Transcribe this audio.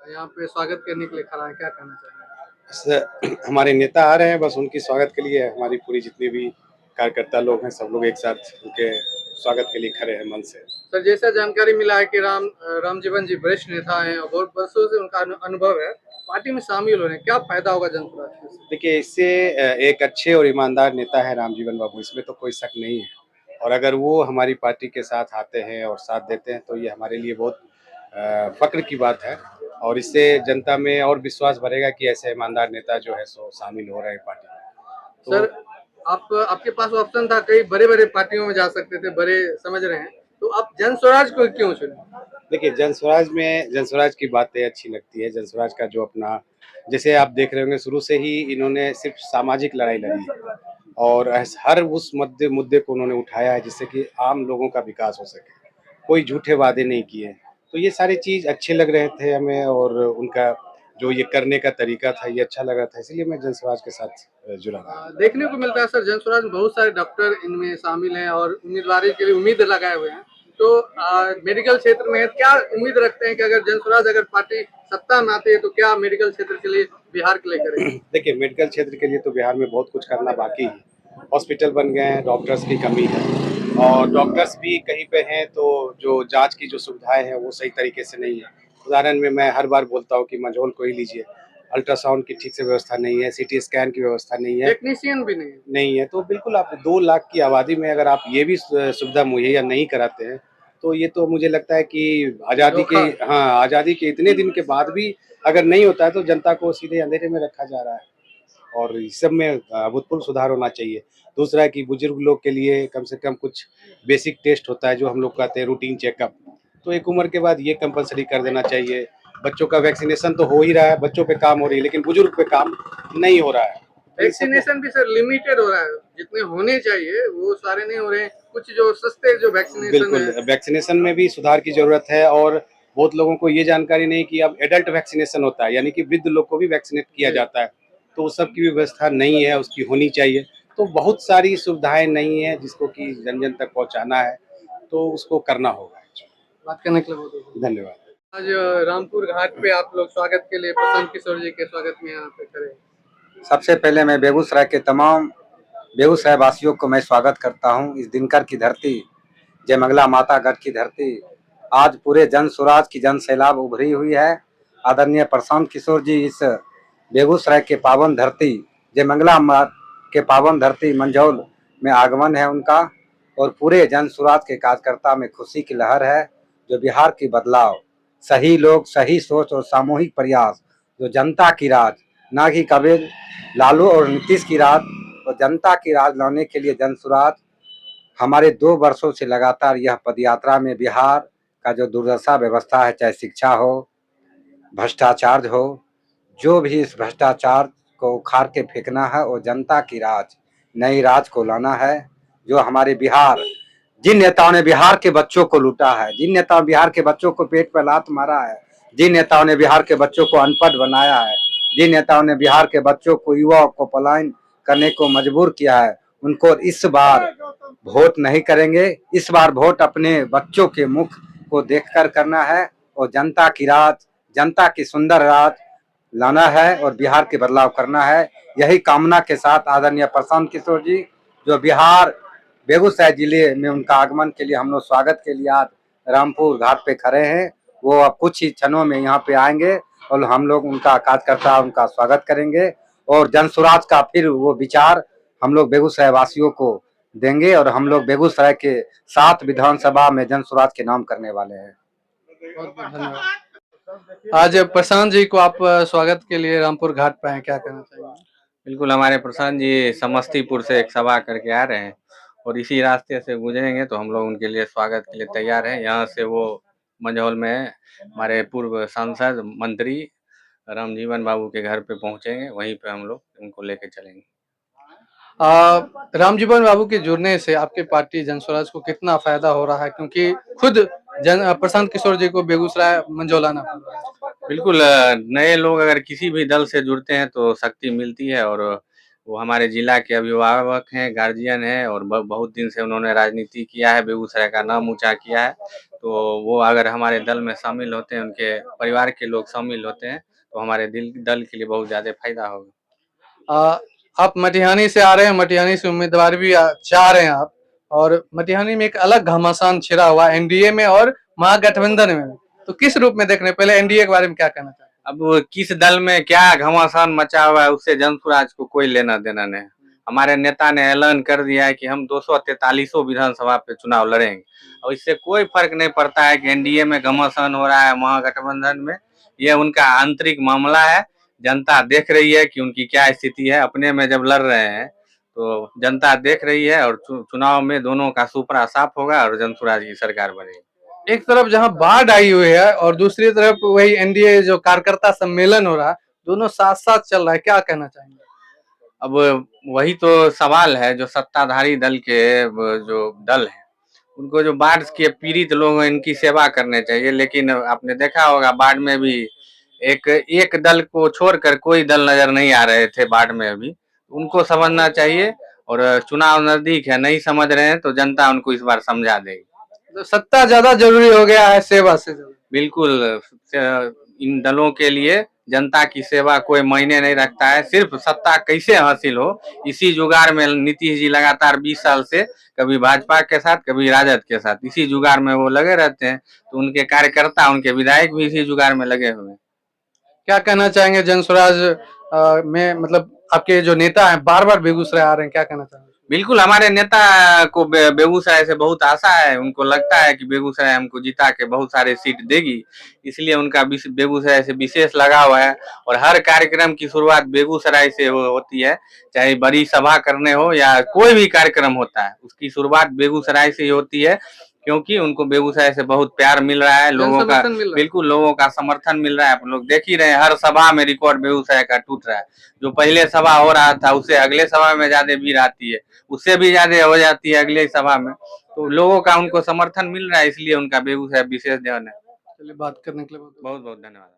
यहाँ पे स्वागत करने के लिए खड़ा है, क्या कहना चाहेंगे? हमारे नेता आ रहे हैं, बस उनकी स्वागत के लिए हमारी पूरी जितनी भी कार्यकर्ता लोग हैं, सब लोग एक साथ उनके स्वागत के लिए खड़े हैं मन से। सर, जैसा जानकारी मिला है कि रामजीवन जी वरिष्ठ नेता हैं और बहुत वर्षों से उनका अनुभव है, पार्टी में शामिल हो रहे हैं, क्या फायदा होगा जनसुराज से? देखिए, इससे एक अच्छे और ईमानदार नेता है रामजीवन बाबू, इसमें तो कोई शक नहीं है। और अगर वो हमारी पार्टी के साथ आते हैं और साथ देते हैं, तो ये हमारे लिए बहुत फ़क्र की बात है। और इससे जनता में और विश्वास बढ़ेगा कि ऐसे ईमानदार नेता जो है सो शामिल हो रहे हैं पार्टी में। तो सर, आपके पास ऑप्शन था, कई बड़े-बड़े पार्टियों में जा सकते थे, बड़े समझ रहे हैं, तो आप जनसुराज को क्यों चुने? देखिए, जनस्वराज की बातें अच्छी लगती है। जनस्वराज का जो अपना, जैसे आप देख रहे होंगे, शुरू से ही इन्होंने सिर्फ़ सामाजिक लड़ाई लड़ी है और हर उस मुद्दे मुद्दे को उन्होंने उठाया है जिससे कि आम लोगों का विकास हो सके। कोई झूठे वादे नहीं किए। तो ये सारी चीज़ अच्छे लग रहे थे हमें, और उनका जो ये करने का तरीका था, ये अच्छा लग रहा था, इसलिए मैं जनस्वराज के साथ जुड़ा रहा। देखने को मिलता है सर, जनसुराज में बहुत सारे डॉक्टर इनमें शामिल हैं और उम्मीदवारी के लिए उम्मीद लगाए हुए हैं। तो मेडिकल क्षेत्र में क्या उम्मीद रखते हैं कि अगर जनसुराज अगर पार्टी सत्ता में आती है तो क्या मेडिकल क्षेत्र के लिए, बिहार के लिए करेगी? देखिए, मेडिकल क्षेत्र के लिए तो बिहार में बहुत कुछ करना बाकी है। हॉस्पिटल बन गए हैं, डॉक्टर्स की कमी है और डॉक्टर्स भी कहीं पे हैं, तो जो जाँच की जो सुविधाएँ हैं वो सही तरीके से नहीं है। उदाहरण में मैं हर बार बोलता हूँ कि मंझौल को ही लीजिए, अल्ट्रासाउंड की ठीक से व्यवस्था नहीं है, सीटी स्कैन की व्यवस्था नहीं है। टेक्नीशियन भी नहीं है। नहीं है, तो बिल्कुल आप 2 लाख की आबादी में अगर आप ये भी सुविधा मुहैया नहीं कराते हैं, तो ये तो मुझे लगता है कि आज़ादी के, धोखा। हाँ, आज़ादी के इतने दिन के बाद भी अगर नहीं होता है, तो जनता को सीधे अंधेरे में रखा जा रहा है। और इस सब में अभूतपूर्व सुधार होना चाहिए। दूसरा है कि बुजुर्ग लोग के लिए कम से कम कुछ बेसिक टेस्ट होता है, जो हम लोग कहते हैं रूटीन चेकअप, तो एक उम्र के बाद ये कंपल्सरी कर देना चाहिए। बच्चों का वैक्सीनेशन तो हो ही रहा है, बच्चों पे काम हो रही है, लेकिन बुजुर्ग पे काम नहीं हो रहा है। तो ये सब वैक्सीनेशन भी सर लिमिटेड हो रहा है, जितने होने चाहिए वो सारे नहीं हो रहे हैं। कुछ जो सस्ते जो वैक्सीनेशन बिल्कुल, है। वैक्सीनेशन में भी सुधार की ज़रूरत है। और बहुत लोगों को ये जानकारी नहीं कि अब एडल्ट वैक्सीनेशन होता है, यानी कि वृद्ध लोग को भी वैक्सीनेट किया जी। जाता है। तो उस सब की भी व्यवस्था नहीं है, उसकी होनी चाहिए। तो बहुत सारी सुविधाएँ नहीं हैं जिसको कि जन-जन तक पहुँचाना है, तो उसको करना होगा। बात करने के लिए बहुत धन्यवाद। आज रामपुर घाट पे आप लोग स्वागत के लिए प्रशांत किशोर जी के स्वागत में यहाँ पे खड़े हैं। सबसे पहले मैं बेगूसराय के तमाम बेगूसराय वासियों को मैं स्वागत करता हूं। इस दिनकर की धरती, जयमंगला माता गढ़ की धरती, आज पूरे जन स्वराज की जन सैलाब उभरी हुई है। आदरणीय प्रशांत किशोर जी इस बेगूसराय के पावन धरती, जयमंगला माँ के पावन धरती मंझौल में आगमन है उनका, और पूरे जन स्वराज के कार्यकर्ता में खुशी की लहर है। जो बिहार की बदलाव, सही लोग, सही सोच और सामूहिक प्रयास, जो जनता की राज, ना कि कबीर लालू और नीतीश की राज, और जनता की राज लाने के लिए जन स्वराज हमारे 2 वर्षों से लगातार यह पदयात्रा में बिहार का जो दुर्दशा व्यवस्था है, चाहे शिक्षा हो, भ्रष्टाचार हो, जो भी इस भ्रष्टाचार को उखाड़ के फेंकना है और जनता की राज, नई राज को लाना है। जो हमारे बिहार, जिन नेताओं ने बिहार के बच्चों को लूटा है, जिन नेताओं ने बिहार के बच्चों को पेट पर लात मारा है, जिन नेताओं ने बिहार के बच्चों को अनपढ़ बनाया है, जिन नेताओं ने बिहार के बच्चों को, युवाओं को पलायन करने को मजबूर किया है, उनको इस बार वोट नहीं करेंगे। इस बार वोट अपने बच्चों के मुख को देखकर करना है और जनता की राज, जनता की सुंदर राज लाना है और बिहार के बदलाव करना है। यही कामना के साथ आदरणीय प्रशांत किशोर जी, जो बिहार बेगूसराय जिले में उनका आगमन के लिए हम लोग स्वागत के लिए आज रामपुर घाट पे खड़े हैं, वो अब कुछ ही क्षणों में यहाँ पे आएंगे और हम लोग उनका कार्यकर्ता उनका स्वागत करेंगे और जन स्वराज का फिर वो विचार हम लोग बेगूसराय वासियों को देंगे और हम लोग बेगूसराय के 7 विधानसभा में जन स्वराज के नाम करने वाले हैं। बहुत बहुत धन्यवाद। आज प्रशांत जी को आप स्वागत के लिए रामपुर घाट पे आए, क्या कहना चाहेंगे? बिल्कुल, हमारे प्रशांत जी समस्तीपुर से एक सभा करके आ रहे हैं और इसी रास्ते से गुजरेंगे, तो हम लोग उनके लिए स्वागत के लिए तैयार हैं। यहाँ से वो मंझौल में हमारे पूर्व सांसद मंत्री रामजीवन बाबू के घर पे पहुँचेंगे, वहीं पे हम लोग उनको लेके चलेंगे। रामजीवन बाबू के जुड़ने से आपकी पार्टी जनस्वराज को कितना फायदा हो रहा है, क्योंकि खुद प्रशांत किशोर जी को बेगूसराय मंझौल आना पड़ रहा है? बिल्कुल, नए लोग अगर किसी भी दल से जुड़ते हैं तो शक्ति मिलती है और वो हमारे जिला के अभिभावक हैं, गार्जियन हैं और बहुत दिन से उन्होंने राजनीति किया है, बेगूसराय का नाम ऊँचा किया है। तो वो अगर हमारे दल में शामिल होते हैं, उनके परिवार के लोग शामिल होते हैं, तो हमारे दल के लिए बहुत ज़्यादा फायदा होगा। आप मटिहानी से आ रहे हैं, मटिहानी से उम्मीदवार भी चाह रहे हैं आप, और मटिहानी में एक अलग घमासान छिड़ा हुआ है एनडीए में और महागठबंधन में, तो किस रूप में देख रहे हैं? पहले एनडीए के बारे में क्या कहना चाहेंगे? अब किस दल में क्या घमासान मचा हुआ है, उससे जनसुराज को कोई लेना देना नहीं। हमारे नेता ने ऐलान कर दिया है कि हम 243 विधानसभा पे चुनाव लड़ेंगे, और इससे कोई फर्क नहीं पड़ता है कि एनडीए में घमासान हो रहा है, महागठबंधन में। ये उनका आंतरिक मामला है। जनता देख रही है कि उनकी क्या स्थिति है। अपने में जब लड़ रहे हैं तो जनता देख रही है, और चुनाव में दोनों का सुपड़ा साफ होगा और जनसुराज की सरकार बनेगी। एक तरफ जहां बाढ़ आई हुई है और दूसरी तरफ वही एनडीए जो कार्यकर्ता सम्मेलन हो रहा है, दोनों साथ साथ चल रहा है, क्या कहना चाहेंगे? अब वही तो सवाल है, जो सत्ताधारी दल के जो दल है, उनको जो बाढ़ के पीड़ित लोग हैं, इनकी सेवा करने चाहिए। लेकिन आपने देखा होगा बाढ़ में भी एक दल को छोड़कर कोई दल नजर नहीं आ रहे थे बाढ़ में अभी। उनको समझना चाहिए, और चुनाव नजदीक है, नहीं समझ रहे हैं तो जनता उनको इस बार समझा देगी। तो सत्ता ज्यादा जरूरी हो गया है सेवा से ज्यादा। बिल्कुल, इन दलों के लिए जनता की सेवा कोई मायने नहीं रखता है। सिर्फ सत्ता कैसे हासिल हो, इसी जुगाड़ में नीतीश जी लगातार 20 साल से कभी भाजपा के साथ, कभी राजद के साथ, इसी जुगाड़ में वो लगे रहते हैं। तो उनके कार्यकर्ता, उनके विधायक भी इसी जुगाड़ में लगे हुए हैं। क्या कहना चाहेंगे जनसुराज में, मतलब आपके जो नेता हैं बार बार बेगूसराय आ रहे हैं, क्या कहना चाहेंगे? बिल्कुल, हमारे नेता को बेगूसराय से बहुत आशा है। उनको लगता है कि बेगूसराय हमको जिता के बहुत सारे सीट देगी, इसलिए उनका बेगूसराय से विशेष लगाव है। और हर कार्यक्रम की शुरुआत बेगूसराय से होती है, चाहे बड़ी सभा करने हो या कोई भी कार्यक्रम होता है, उसकी शुरुआत बेगूसराय से ही होती है। क्योंकि उनको बेगूसराय से बहुत प्यार मिल रहा है, लोगों का, बिल्कुल लोगों का समर्थन मिल रहा है। आप लोग देख ही रहे हैं, हर सभा में रिकॉर्ड बेगूसराय का टूट रहा है। जो पहले सभा हो रहा था, उससे अगले सभा में ज्यादा भीड़ आती है, उससे भी ज्यादा हो जाती है अगले सभा में। तो लोगों का उनको समर्थन मिल रहा है, इसलिए उनका बेगूसराय विशेष ध्यान है। चलिए, बात करने के लिए बहुत बहुत बहुत धन्यवाद।